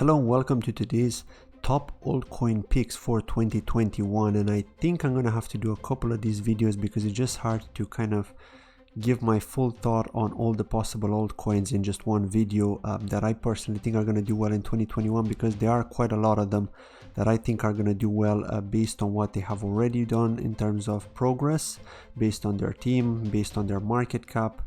Hello and welcome to today's top altcoin picks for 2021, and I think I'm gonna have to do a couple of these videos because it's just hard to kind of give my full thought on all the possible altcoins in just one video that I personally think are gonna do well in 2021, because there are quite a lot of them that I think are gonna do well based on what they have already done in terms of progress, based on their team, based on their market cap,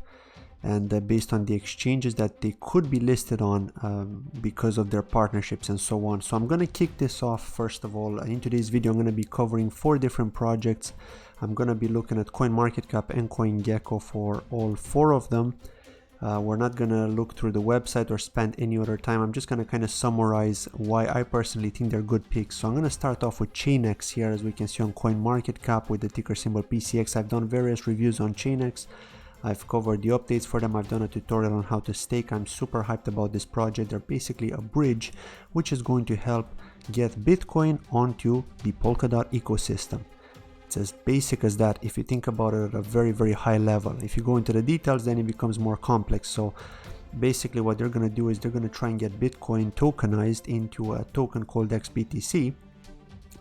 and based on the exchanges that they could be listed on because of their partnerships and so on. So I'm going to kick this off. First of all, in today's video I'm going to be covering 4 different projects. I'm going to be looking at CoinMarketCap and CoinGecko for all 4 of them. We're not going to look through the website or spend any other time. I'm just going to kind of summarize why I personally think they're good picks. So I'm going to start off with ChainX here, as we can see on CoinMarketCap with the ticker symbol PCX. I've done various reviews on ChainX. I've covered the updates for them. I've done a tutorial on how to stake. I'm super hyped about this project. They're basically a bridge which is going to help get Bitcoin onto the Polkadot ecosystem. It's as basic as that if you think about it at a very high level. If you go into the details, then it becomes more complex. So basically what they're going to do is they're going to try and get Bitcoin tokenized into a token called XBTC,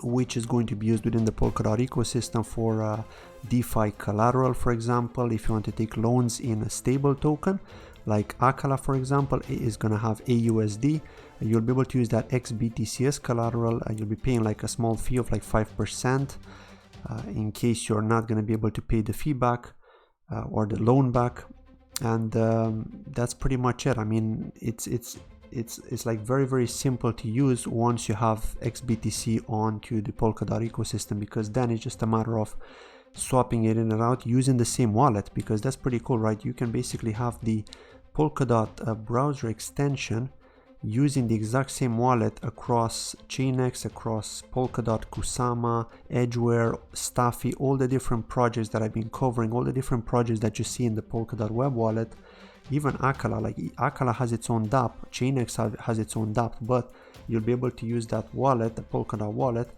which is going to be used within the Polkadot ecosystem for DeFi collateral. For example, if you want to take loans in a stable token like Akala, for example, it is going to have AUSD. You'll be able to use that XBTC as collateral. You'll be paying like a small fee of like 5% in case you're not going to be able to pay the fee back or the loan back. And that's pretty much it. I mean, it's like very simple to use once you have XBTC onto the Polkadot ecosystem, because then it's just a matter of swapping it in and out using the same wallet, because that's pretty cool, right? You can basically have the Polkadot browser extension using the exact same wallet across ChainX, across Polkadot, Kusama, Edgeware, Staffy, all the different projects that I've been covering, all the different projects that you see in the Polkadot web wallet. Even Akala, like Akala has its own dApp, ChainX has its own dApp, but you'll be able to use that wallet, the Polkadot wallet,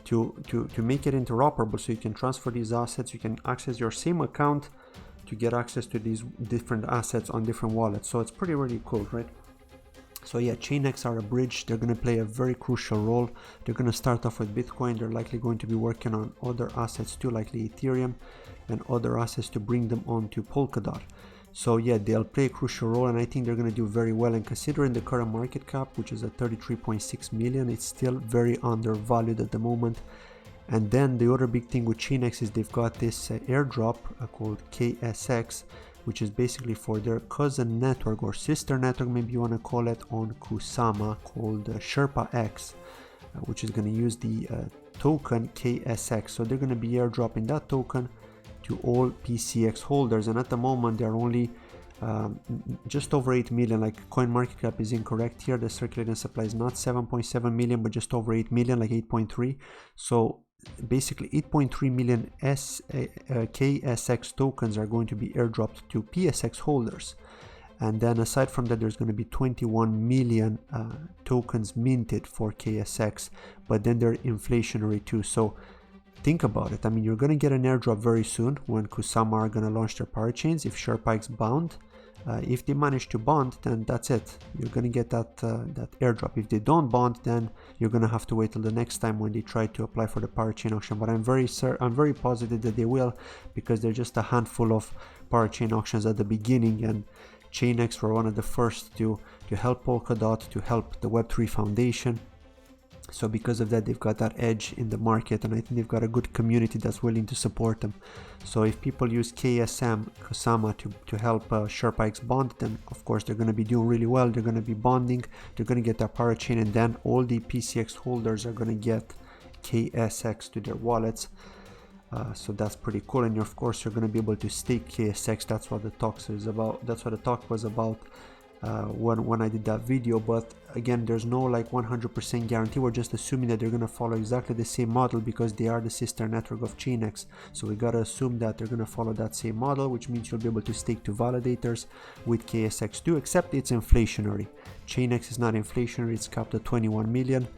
to make it interoperable, so you can transfer these assets. You can access your same account to get access to these different assets on different wallets. So it's really cool, right? So yeah, ChainX are a bridge. They're going to play a very crucial role. They're going to start off with Bitcoin. They're likely going to be working on other assets too, likely Ethereum and other assets, to bring them onto Polkadot. So yeah, they'll play a crucial role, and I think they're going to do very well. And considering the current market cap, which is at 33.6 million, it's still very undervalued at the moment. And then the other big thing with ChainX is they've got this airdrop called KSX, which is basically for their cousin network or sister network, maybe you want to call it, on Kusama, called Sherpa X, which is going to use the token KSX. So they're going to be airdropping that token to all PCX holders, and at the moment they're only just over 8 million. Like CoinMarketCap is incorrect here, the circulating supply is not 7.7 million but just over 8 million, like 8.3. so basically 8.3 million KSX tokens are going to be airdropped to PSX holders. And then aside from that, there's going to be 21 million tokens minted for KSX, but then they're inflationary too. So think about it. I mean, you're going to get an airdrop very soon when Kusama are going to launch their parachains. If Sherpa X bound, if they manage to bond, then that's it. You're going to get that airdrop. If they don't bond, then you're going to have to wait till the next time when they try to apply for the parachain auction. But I'm very positive that they will, because they're just a handful of parachain auctions at the beginning, and ChainX were one of the first to help Polkadot, to help the Web3 Foundation. So because of that, they've got that edge in the market, and I think they've got a good community that's willing to support them. So if people use Kusama to help Sherpa X bond, then of course they're going to be doing really well. They're going to be bonding, they're going to get their parachain, and then all the PCX holders are going to get KSX to their wallets. So that's pretty cool. And of course you're going to be able to stake KSX. That's what the talk is about. That's what the talk was about when I did that video. But again, there's no like 100% guarantee. We're just assuming that they're going to follow exactly the same model, because they are the sister network of ChainX. So we got to assume that they're going to follow that same model, which means you'll be able to stake to validators with KSX too, except it's inflationary. ChainX is not inflationary, it's capped at 21 million.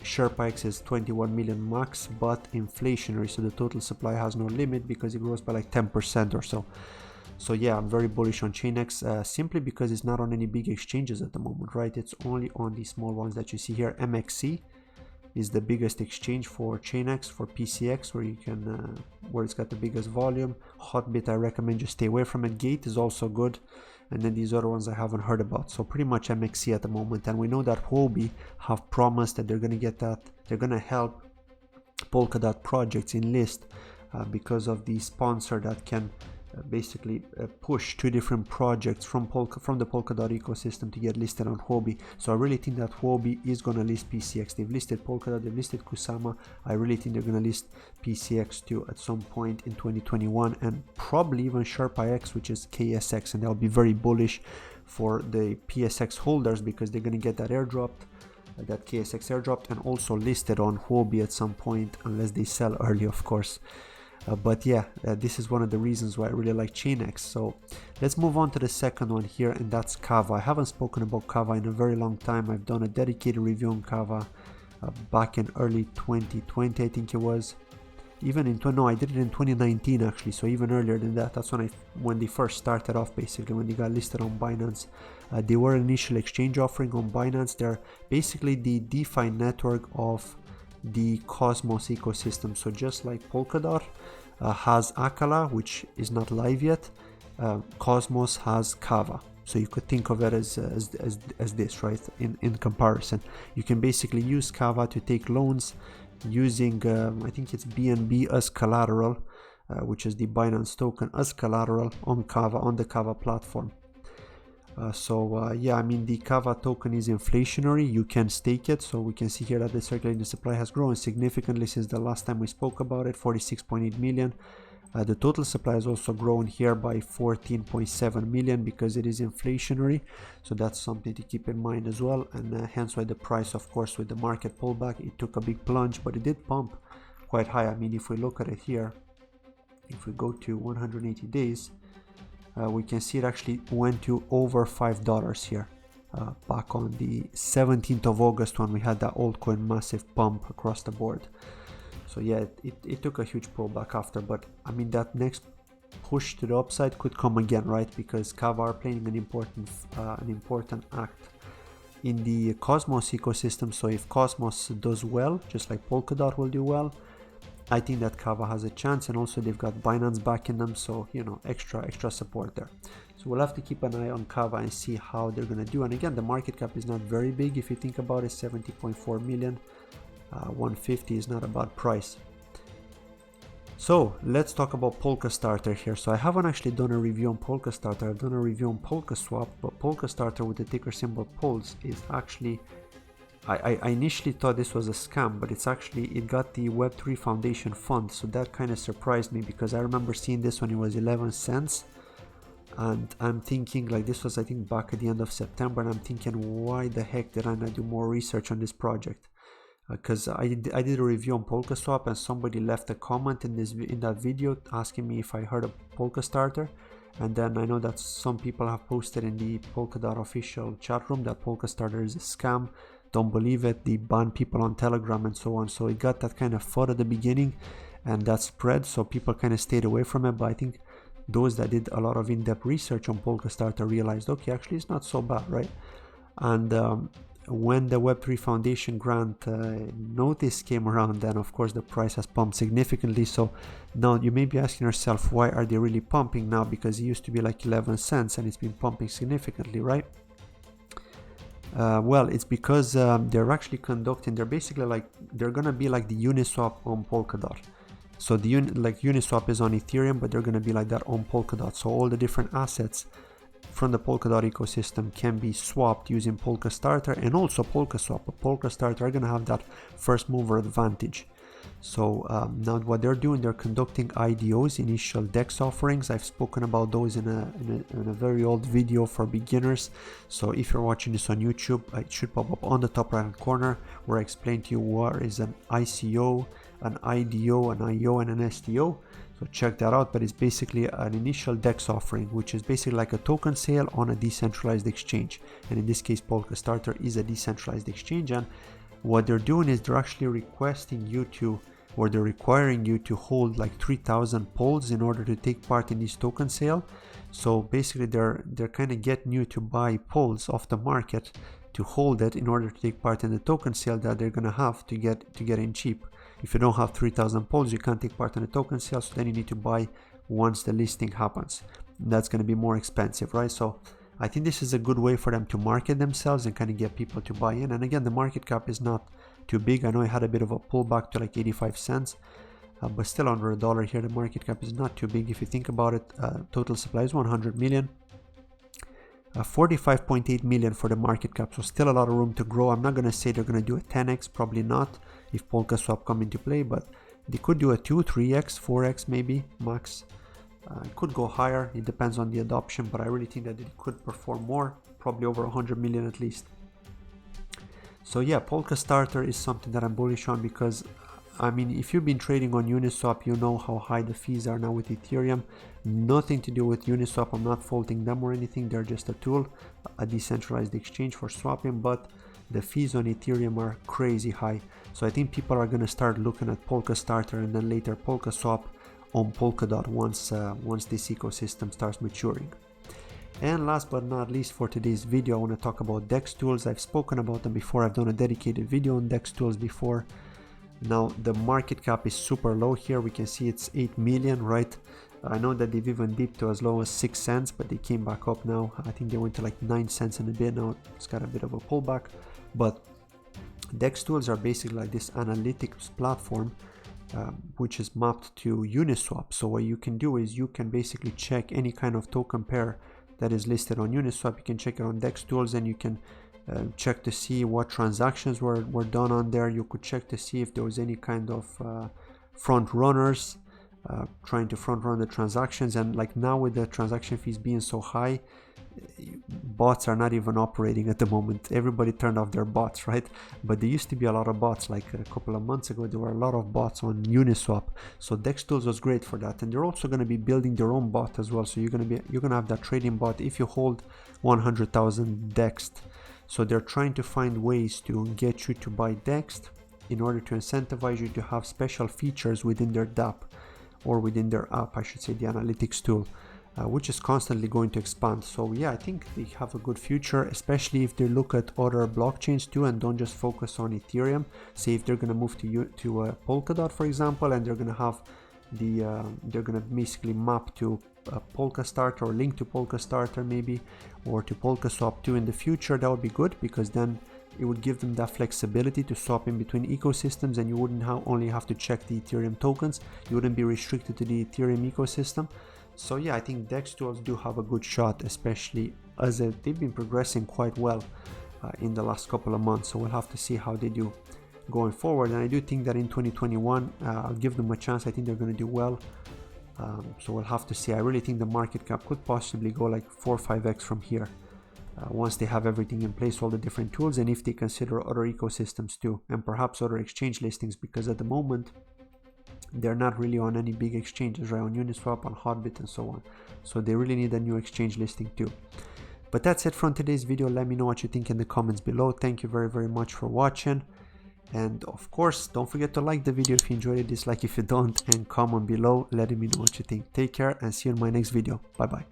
Sherpa X is 21 million max, but inflationary, so the total supply has no limit because it grows by like 10% or so. So yeah, I'm very bullish on ChainX, simply because it's not on any big exchanges at the moment, right? It's only on the small ones that you see here. MXC is the biggest exchange for ChainX, for PCX, where you can where it's got the biggest volume. Hotbit, I recommend you stay away from it. Gate is also good, and then these other ones I haven't heard about. So pretty much MXC at the moment. And we know that Huobi have promised that they're going to get that, they're going to help Polkadot projects enlist because of the sponsor that can basically push 2 different projects from the Polkadot ecosystem to get listed on Huobi. So I really think that Huobi is going to list PCX. They've listed Polkadot, they've listed Kusama. I really think they're going to list PCX too at some point in 2021, and probably even SherpaX, which is KSX, and that'll be very bullish for the PSX holders because they're going to get that airdropped, that KSX airdropped, and also listed on Huobi at some point, unless they sell early, of course. But yeah, this is one of the reasons why I really like ChainX. So let's move on to the second one here, and that's Kava. I haven't spoken about Kava in a very long time. I've done a dedicated review on Kava back in early 2020, I think it was. Even in I did it in 2019 actually, so even earlier than that. That's when they first started off, basically when they got listed on Binance. They were an initial exchange offering on Binance. They're basically the DeFi network of the Cosmos ecosystem. So just like Polkadot has Akala, which is not live yet, Cosmos has Kava. So you could think of it as this, right? In comparison, you can basically use Kava to take loans using I think it's BNB as collateral, which is the Binance token as collateral on Kava, on the Kava platform. Yeah, I mean, the Kava token is inflationary. You can stake it. So we can see here that the circulating supply has grown significantly since the last time we spoke about it, 46.8 million. The total supply has also grown here by 14.7 million because it is inflationary. So that's something to keep in mind as well. And hence why the price, of course, with the market pullback, it took a big plunge, but it did pump quite high. I mean, if we look at it here, if we go to 180 days, we can see it actually went to over $5 here back on the 17th of August when we had that altcoin massive pump across the board. So yeah, it took a huge pullback after, but I mean, that next push to the upside could come again, right? Because Kava are playing an important act in the Cosmos ecosystem. So if Cosmos does well, just like Polkadot will do well, I think that Kava has a chance, and also they've got Binance backing them, so you know, extra support there. So we'll have to keep an eye on Kava and see how they're gonna do. And again, the market cap is not very big if you think about it, 70.4 million. 150 is not a bad price. So let's talk about Polkastarter here. So I haven't actually done a review on Polkastarter. I've done a review on Polkaswap, but Polkastarter with the ticker symbol POLS is actually, I initially thought this was a scam, but it's actually, it got the Web3 Foundation fund. So that kind of surprised me because I remember seeing this when it was 11 cents. And I'm thinking, like, this was, I think, back at the end of September, and I'm thinking, why the heck did I not do more research on this project? Because I did a review on Polkaswap, and somebody left a comment in that video asking me if I heard of Polkastarter. And then I know that some people have posted in the Polkadot official chat room that Polkastarter is a scam. Don't believe it. They ban people on Telegram and so on. So it got that kind of FUD at the beginning, and that spread, so people kind of stayed away from it. But I think those that did a lot of in-depth research on Polkastarter realized, okay, actually it's not so bad, right? And when the Web3 Foundation grant notice came around, then of course the price has pumped significantly. So now you may be asking yourself, why are they really pumping now? Because it used to be like 11 cents and it's been pumping significantly, right? Well, it's because they're actually conducting, they're basically like, they're gonna be like the Uniswap on Polkadot. So the like Uniswap is on Ethereum, but they're gonna be like that on Polkadot. So all the different assets from the Polkadot ecosystem can be swapped using Polkastarter and also Polkaswap. But Polkastarter are gonna have that first mover advantage. So now what they're doing, they're conducting IDOs, initial DEXT offerings. I've spoken about those in a very old video for beginners. So if you're watching this on YouTube, it should pop up on the top right hand corner where I explain to you what is an ICO, an IDO, an IO, and an STO. So check that out. But it's basically an initial DEX offering, which is basically like a token sale on a decentralized exchange. And in this case, Polkastarter is a decentralized exchange. And what they're doing is they're actually requesting you to where they're requiring you to hold like 3,000 polls in order to take part in this token sale. So basically they're kind of getting you to buy polls off the market to hold it in order to take part in the token sale that they're gonna have to get in cheap. If you don't have 3,000 polls, you can't take part in the token sale, so then you need to buy once the listing happens. That's going to be more expensive, right? So I think this is a good way for them to market themselves and kind of get people to buy in. And again, the market cap is not too big. I know it had a bit of a pullback to like 85 cents, but still under $1 here. The market cap is not too big if you think about it. Total supply is 100 million. 45.8 million for the market cap, so still a lot of room to grow. I'm not going to say they're going to do a 10x, probably not if Polkaswap come into play, but they could do a 2, 3x, 4x maybe max. It could go higher, it depends on the adoption, but I really think that it could perform more, probably over 100 million at least. So yeah, Polkastarter is something that I'm bullish on because I mean, if you've been trading on Uniswap, you know how high the fees are now with Ethereum. Nothing to do with Uniswap. I'm not faulting them or anything. They're just a tool, a decentralized exchange for swapping, but the fees on Ethereum are crazy high. So I think people are going to start looking at Polkastarter and then later Polkaswap on Polkadot once this ecosystem starts maturing. And last but not least for today's video, I want to talk about DEXTools. I've spoken about them before. I've done a dedicated video on DEXTools before. Now the market cap is super low here. We can see it's 8 million, right? I know that they've even dipped to as low as 6 cents, but they came back up now. I think they went to like 9 cents in a bit. Now it's got a bit of a pullback, but DEXTools are basically like this analytics platform which is mapped to Uniswap. So what you can do is you can basically check any kind of token pair that is listed on Uniswap. You can check it on DEXTools and you can check to see what transactions were done on there. You could check to see if there was any kind of front runners trying to front run the transactions. And like now with the transaction fees being so high, bots are not even operating at the moment. Everybody turned off their bots, right? But there used to be a lot of bots. Like a couple of months ago there were a lot of bots on Uniswap, so DEXTools was great for that. And they're also going to be building their own bot as well, so you're going to have that trading bot if you hold 100,000 DEXT. So they're trying to find ways to get you to buy DEXT in order to incentivize you to have special features within their DApp, or within their app, I should say, the analytics tool, which is constantly going to expand. So yeah, I think they have a good future, especially if they look at other blockchains too and don't just focus on Ethereum. Say if they're going to move to Polkadot, for example, and they're going to have they're going to basically map to Polkastarter or link to Polkastarter maybe, or to Polkaswap too in the future. That would be good, because then it would give them that flexibility to swap in between ecosystems, and you wouldn't only have to check the Ethereum tokens. You wouldn't be restricted to the Ethereum ecosystem. So yeah, I think DEXTools do have a good shot, especially as they've been progressing quite well in the last couple of months. So we'll have to see how they do going forward. And I do think that in 2021, I'll give them a chance. I think they're going to do well. So we'll have to see. I really think the market cap could possibly go like 4 or 5x from here. Once they have everything in place, all the different tools, and if they consider other ecosystems too, and perhaps other exchange listings, because at the moment they're not really on any big exchanges, right? On Uniswap, on Hotbit and so on. So they really need a new exchange listing too. But that's it from today's video. Let me know what you think in the comments below. Thank you very, very much for watching. And of course, don't forget to like the video if you enjoyed it, dislike if you don't, and comment below letting me know what you think. Take care and see you in my next video. Bye bye.